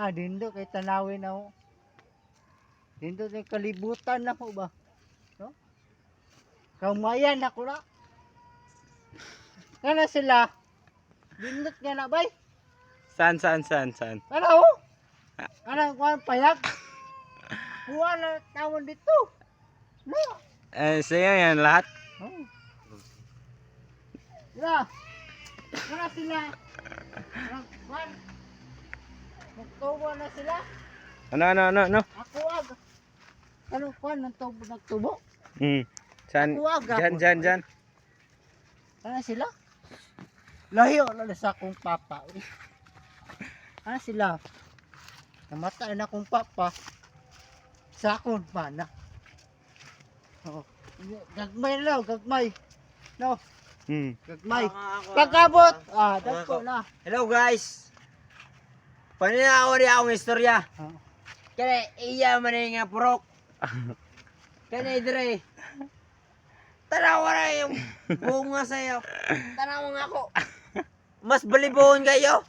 Dindo kay tanawin ako. Dindo kay kalibutan ako ba? No? Kamayan ako na. Kana sila. Dindot nga na bay. Saan? Kana oh. Kana kuan payag. Kuha na tawon dito. No. Sa'yo yan lahat. Oh. Sila. Kana sila. Kuan. Magtubo na sila. Ano? Ako ag. Ano kuan nagtubo? Saan? Ako aga. Diyan. Ano sila? Layo na sa akong papa. Ano sila? Namatay na akong papa. Sa akong mana. Oh. Gagmay na, gagmay. No, gagmay. Pagkabot, dagko na. Hello guys. Paninawa niya akong istorya. Oh. Kaya iya man nga purok. Kaya dire. Tanawa na yung bunga sa'yo. Tanawa nga ako. Mas balibon kayo.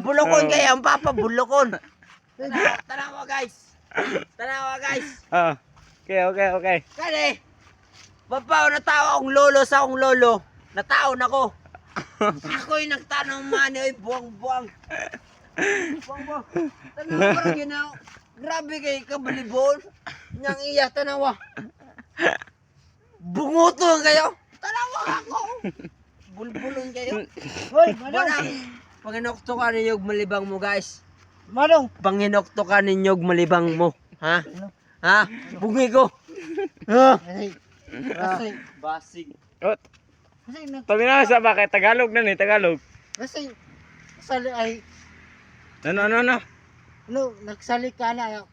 Bulokon kayo. Ang papa, bulokon. Tanawa guys. Okay. Kaya, papaw natawa akong lolo sa akong lolo. Nataon ako. Ako'y nagtanong man, oy, buwang-buwang. Buwang-buwang. Tanawa ko rin ginaw. Grabe kayo kabalibon. Nang iya, tanawa. Bunguton kayo. Tanawa ako. Bulbulon kayo. Hoy, manong. Panginokto ka ninyo malibang mo guys. Manong. Panginokto ka ninyo malibang mo. Ha? Ano? Ha? Bungi ko. Kasi, Basig. Paminasa ba kay Tagalog na ni Tagalog? kasi, sali ay, Ano? nagsali ka na,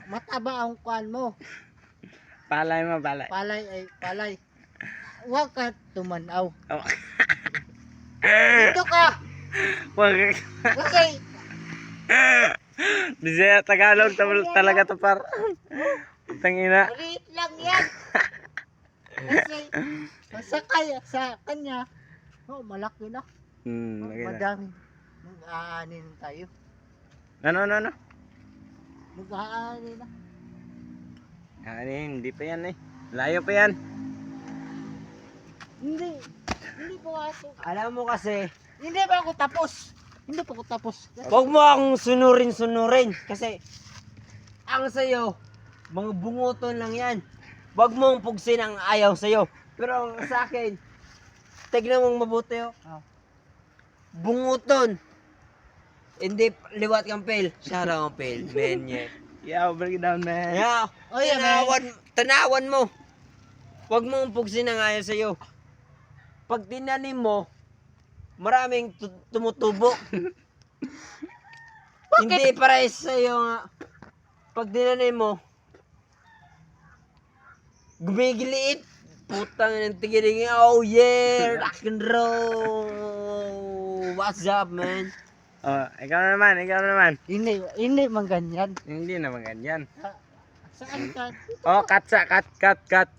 mataba ang kuan mo. Palay. Palay. Huwag ka tumanaw. Oh. Dito ka. Wag. Kasi, Bisaya Tagalog talaga to par. Tangina. maliit lang yan. Kasi, masakay sa kanya, malaki na. Madami. Mag-aanin tayo. Ano? Mag-aanin na. Hindi pa yan eh. Layo pa yan. Hindi po ako. Alam mo kasi, Hindi pa ako tapos. huwag mo akong sunurin. Kasi, ang sayo, mga bunguton lang yan. Huwag mong pugsin ang ayaw sayo. Pero ang sa akin, tignan mong mabuti oh. Bunguton. Hindi liwat kang pel. Shout out pel. Men, yeah. Yeah, break it down, man. Yeah. Oh, yeah, Tanawan mo. Huwag mong pugsin ang ayaw sa'yo. Pag tinanim mo, maraming tumutubo. Hindi para sa'yo nga. Pag tinanim mo, gumigiliit. Putang ng tigiling. Oh yeah, rock and roll. What's up, man? Ikaw naman. Hindi man ganyan. Hindi naman ganyan. Saan ka? Cut.